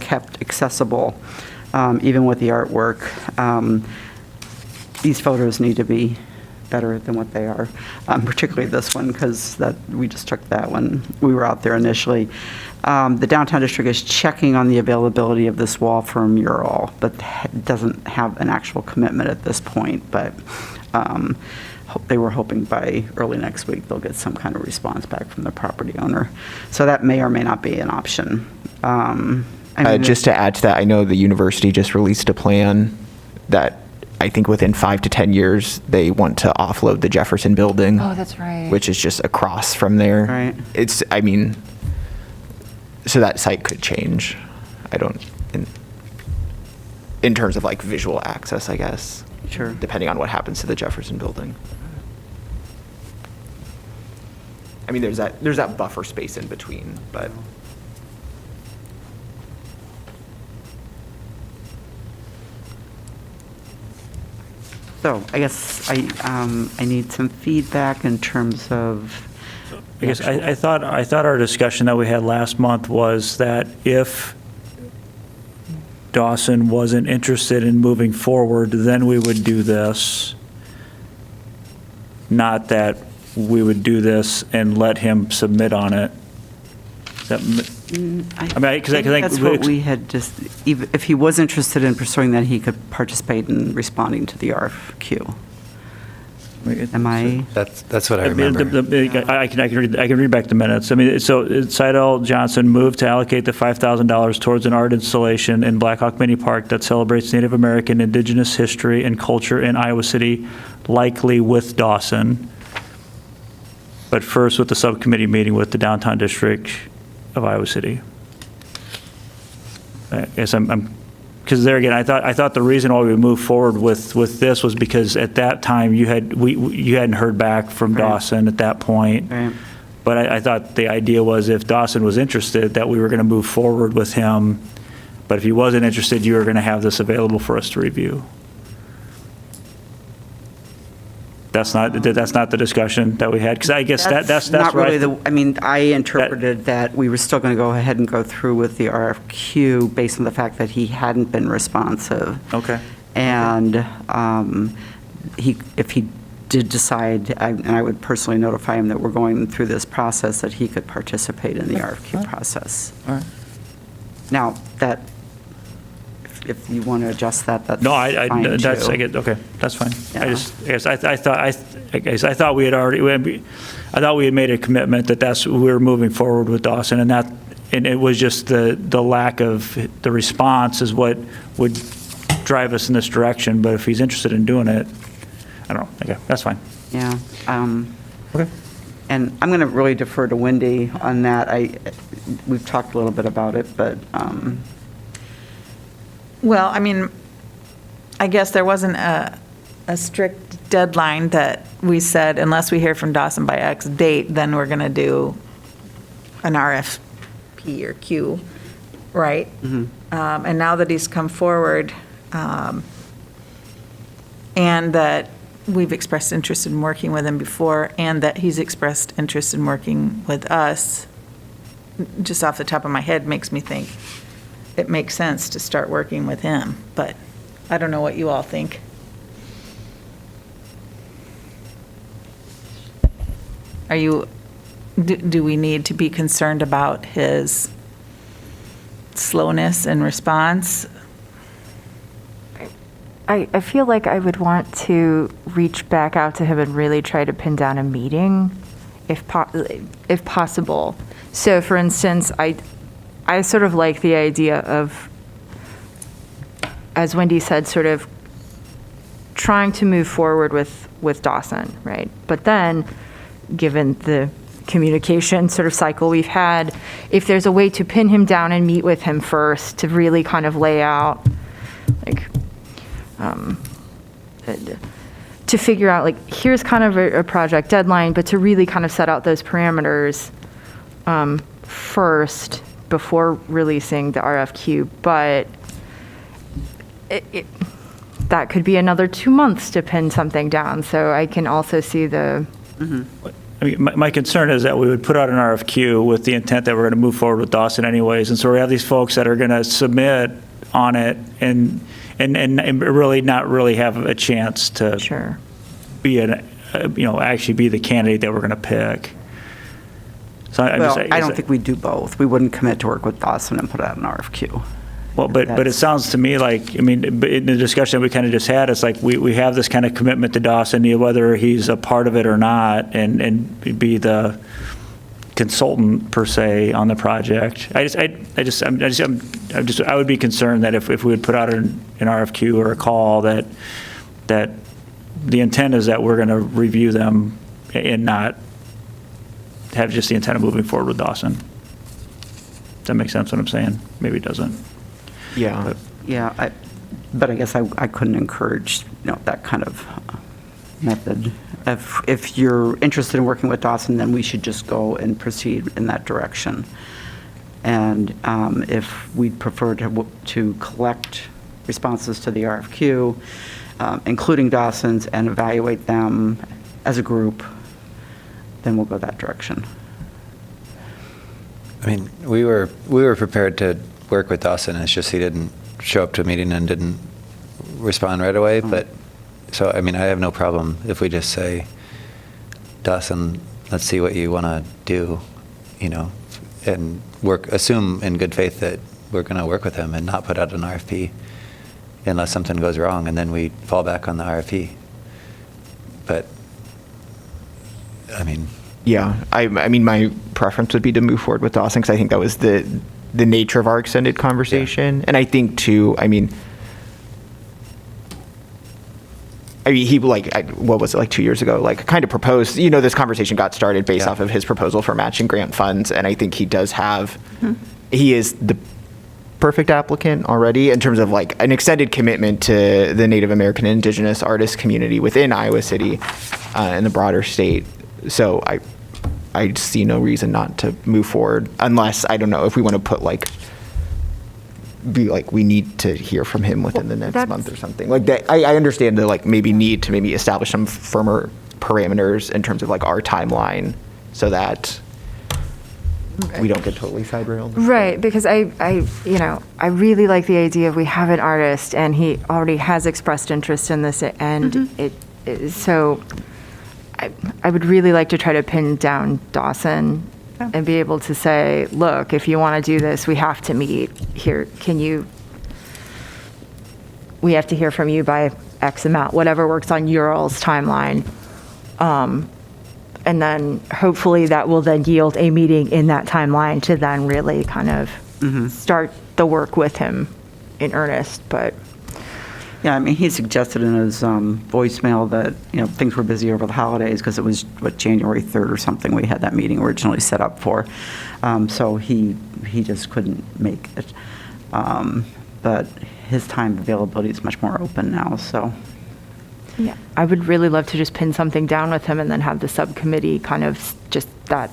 kept accessible, even with the artwork. These photos need to be better than what they are, particularly this one, because we just took that when we were out there initially. The downtown district is checking on the availability of this wall for a mural, but doesn't have an actual commitment at this point. But they were hoping by early next week they'll get some kind of response back from the property owner. So that may or may not be an option. Just to add to that, I know the university just released a plan that I think within 5 to 10 years, they want to offload the Jefferson building. Oh, that's right. Which is just across from there. Right. So that site could change. In terms of like visual access, I guess. Sure. Depending on what happens to the Jefferson building. There's that buffer space in between, but. So I guess I need some feedback in terms of. I guess I thought our discussion that we had last month was that if Dawson wasn't interested in moving forward, then we would do this. Not that we would do this and let him submit on it. I because I think that's what we had just, if he was interested in pursuing that, he could participate in responding to the RFQ. Am I? That's what I remember. I can read back the minutes. So Seidel Johnson moved to allocate the $5,000 towards an art installation in Blackhawk Mini Park that celebrates Native American Indigenous history and culture in Iowa City, likely with Dawson, but first with the subcommittee meeting with the downtown district of Iowa City. I guess because there again, I thought the reason why we moved forward with this was because at that time you hadn't heard back from Right. Dawson at that point. Right. But I thought the idea was if Dawson was interested, that we were going to move forward with him. But if he wasn't interested, you were going to have this available for us to review. That's not the discussion that we had, because I guess that's not right. really I interpreted that we were still going to go ahead and go through with the RFQ based on the fact that he hadn't been responsive. Okay. And if he did decide, and I would personally notify him that we're going through this process, that he could participate in the RFQ process. All right. Now, if you want to adjust that, that's No, fine, that's, too. I get, okay, that's fine. Yeah. I thought we had already, I thought we had made a commitment that we were moving forward with Dawson, and it was just the lack of the response is what would drive us in this direction, but if he's interested in doing it, I don't know, okay, that's fine. Yeah. Okay. And I'm going to really defer to Wendy on that. We've talked a little bit about it, but, Well, I guess there wasn't a strict deadline that we said, unless we hear from Dawson by X date, then we're going to do an RFP or Q, right? mhm. And now that he's come forward, and that we've expressed interest in working with him before, and that he's expressed interest in working with us, just off the top of my head, makes me think it makes sense to start working with him. But I don't know what you all think. Do we need to be concerned about his slowness in response? I feel like I would want to reach back out to him and really try to pin down a meeting, if possible. So, for instance, I sort of like the idea of, as Wendy said, sort of trying to move forward with Dawson, right? But then, given the communication sort of cycle we've had, if there's a way to pin him down and meet with him first to really kind of lay out, like, to figure out, like, here's kind of a project deadline, but to really kind of set out those parameters first before releasing the RFQ. But that could be another 2 months to pin something down. So I can also see the... I mean, my concern is that we would put out an RFQ with the intent that we're going to move forward with Dawson anyways. And so we have these folks that are going to submit on it and really not really have a chance to Sure. be actually be the candidate that we're going to pick. So I don't think we'd do both. We wouldn't commit to work with Dawson and put out an RFQ. Well, but it sounds to me like, I mean, in the discussion that we kind of just had, it's like we have this kind of commitment to Dawson, whether he's a part of it or not, and be the consultant per se on the project. I would be concerned that if we would put out an RFQ or a call that the intent is that we're going to review them and not have just the intent of moving forward with Dawson. Does that make sense what I'm saying? Maybe it doesn't. Yeah. Yeah, but I guess I couldn't encourage, that kind of method. If you're interested in working with Dawson, then we should just go and proceed in that direction. And if we'd prefer to collect responses to the RFQ, including Dawson's, and evaluate them as a group, then we'll go that direction. I mean, we were prepared to work with Dawson. It's just he didn't show up to a meeting and didn't respond right away. But so, I mean, I have no problem if we just say, Dawson, let's see what you want to do, and assume in good faith that we're going to work with him and not put out an RFP unless something goes wrong, and then we fall back on the RFP. But, I mean... Yeah, I mean, my preference would be to move forward with Dawson, because I think that was the nature of our extended conversation. Yeah. And I think, too, I mean, he, what was it, 2 years ago, kind of proposed, this conversation got started based off of his proposal for matching grant funds. And I think he does have, he is the perfect applicant already in terms of an extended commitment to the Native American and Indigenous artist community within Iowa City and the broader state. So I see no reason not to move forward unless, I don't know, if we want to put we need to hear from him within the next month or something like that. I understand the maybe need to maybe establish some firmer parameters in terms of our timeline so that we don't get totally side railed. Right, because I really like the idea of we have an artist and he already has expressed interest in this, and so I would really like to try to pin down Dawson and be able to say, look, if you want to do this, we have to meet here. We have to hear from you by X amount, whatever works on your all's timeline. And then hopefully that will then yield a meeting in that timeline to then really kind of start the work with him in earnest. But yeah, I mean, he suggested in his voicemail that, things were busy over the holidays because it was, January 3rd or something we had that meeting originally set up for. So he just couldn't make it. But his time availability is much more open now, so. Yeah, I would really love to just pin something down with him and then have the subcommittee kind of just that.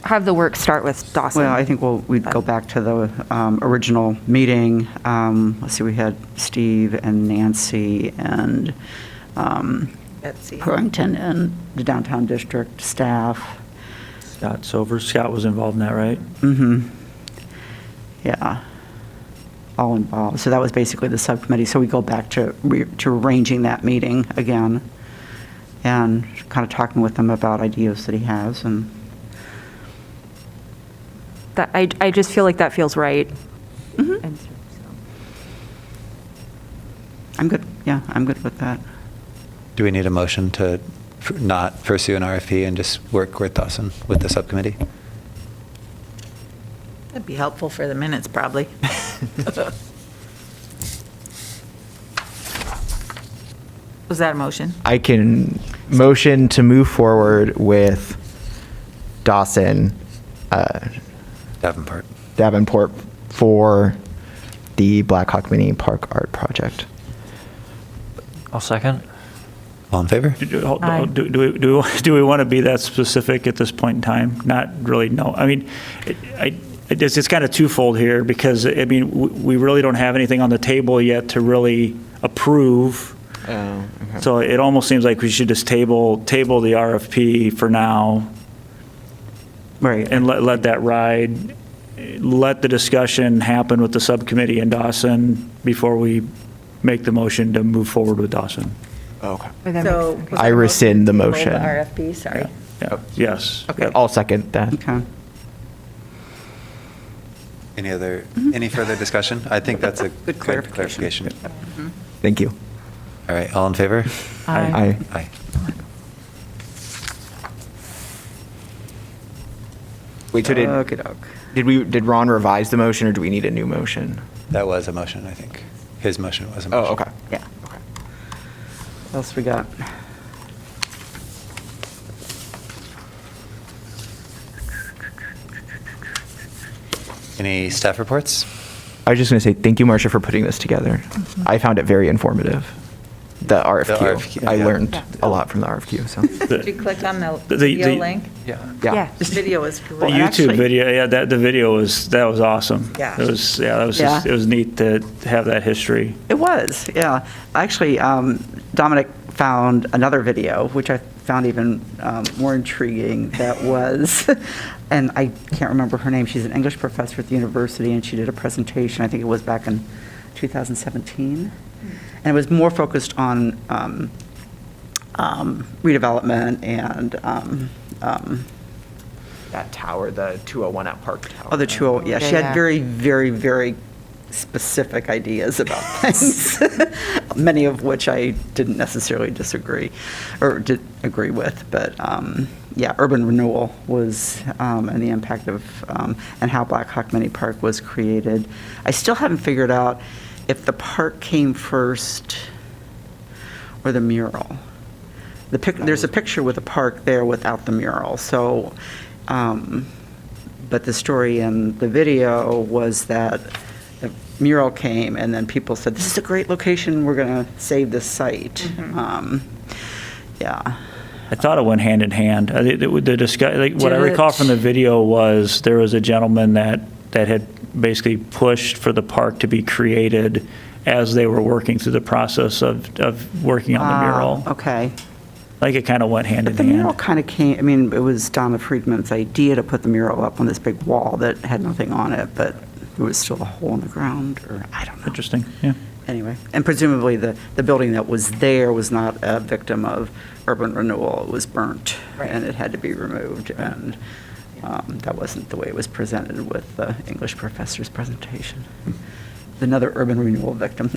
have the work start with Dawson. Well, I think we'd go back to the original meeting. Let's see, we had Steve and Nancy and Betsy. Purington and the downtown district staff. Scott Silver, Scott was involved in that, right? Mm-hmm. Yeah. All involved. So that was basically the subcommittee. So we go back to arranging that meeting again and kind of talking with them about ideas that he has. And That, I just feel like that feels right. And so- I'm good. Yeah, I'm good with that. Do we need a motion to not pursue an RFP and just work with Dawson with the subcommittee? That'd be helpful for the minutes, probably. Was that a motion? I can motion to move forward with Dawson, Davenport. for the Blackhawk Mini Park Art Project. I'll second. All in favor? Aye. Do we want to be that specific at this point in time? Not really, no. I mean, it's kind of twofold here because, I mean, we really don't have anything on the table yet to really approve. Oh, okay. So it almost seems like we should just table the RFP for now Right. and let that ride. Let the discussion happen with the subcommittee in Dawson before we make the motion to move forward with Dawson. Okay. So. was I there a rescind the to table motion. The RFP, sorry. Yeah. Yes. Okay. I'll second that. Okay. Any further discussion? I think that's a good clarification. clarification. Thank you. All right, all in favor? Aye. Aye. Wait, so Okey-doke. did Ron revise the motion or do we need a new motion? That was a motion, I think. His motion was a motion. Oh, okay. Yeah. What else we got? Any staff reports? I was just going to say thank you, Marcia, for putting this together. I found it very informative. The RFQ. RFQ, I yeah. learned a lot from the RFQ. So Did you click on the The- video the- link? Yeah. yeah. This video was The great. YouTube actually- video, yeah, the video was awesome. Yeah. It was, that was just, Yeah. it was neat to have that history. It was, yeah. Actually, Dominic found another video, which I found even more intriguing, that was, and I can't remember her name, she's an English professor at the university, and she did a presentation, I think it was back in 2017, and it was more focused on redevelopment and That tower, the 201 at Park Tower. other two, yeah, she Yeah. had very, very, very specific ideas about things, many of which I didn't necessarily disagree or did agree with, but yeah, urban renewal was, and the impact of, and how Blackhawk Mini Park was created. I still haven't figured out if the park came first or the mural. There's a picture with a park there without the mural, so, but the story in the video was that the mural came, and then people said, this is a great location, we're going to save this site. Yeah. I thought it went hand in hand. What I Did recall it? from the video was there was a gentleman that had basically pushed for the park to be created as they were working through the process of working on the mural. Okay. Like it kind of went hand But in the mural hand. kind of came, I mean, it was Donna Friedman's idea to put the mural up on this big wall that had nothing on it, but there was still a hole in the ground, or I don't know. Interesting, yeah. Anyway, and presumably the building that was there was not a victim of urban renewal. It was burnt, and it had to be removed, and that wasn't the way it was presented with the English professor's presentation. Another urban renewal victim.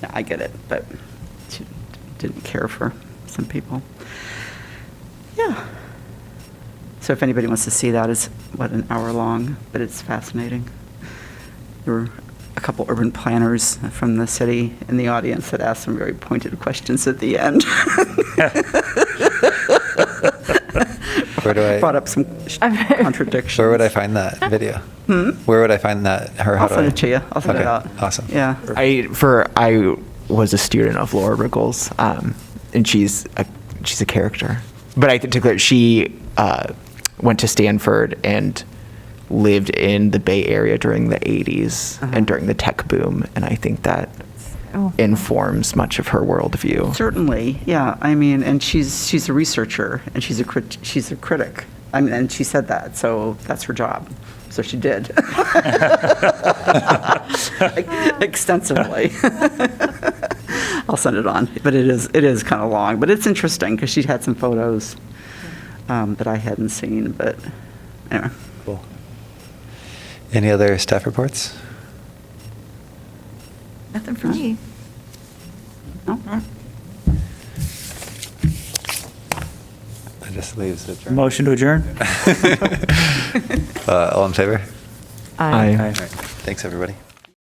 No, I get it, but she didn't care for some people. Yeah. So if anybody wants to see that, it's, an hour long, but it's fascinating. There were a couple urban planners from the city in the audience that asked some very pointed questions at the end. Where do I? Brought up some contradictions. Where would I find that video? Where would I find that? I'll send it to you. I'll send it Okay, out. awesome. Yeah. I was a student of Laura Riggles, and she's a character. but I think to clear, she went to Stanford and lived in the Bay Area during the 80s and during the tech boom, and I think that Oh. informs much of her worldview. Certainly, yeah. I mean, and she's a researcher, and she's a critic. I mean, and she said that, so that's her job. So she did. Extensively. I'll send it on, but it is kind of long, but it's interesting because she had some photos that I hadn't seen, but anyway. Cool. Any other staff reports? Nothing for me. No? That just leaves it. Motion to adjourn? All in favor? Aye. All right. Thanks, everybody.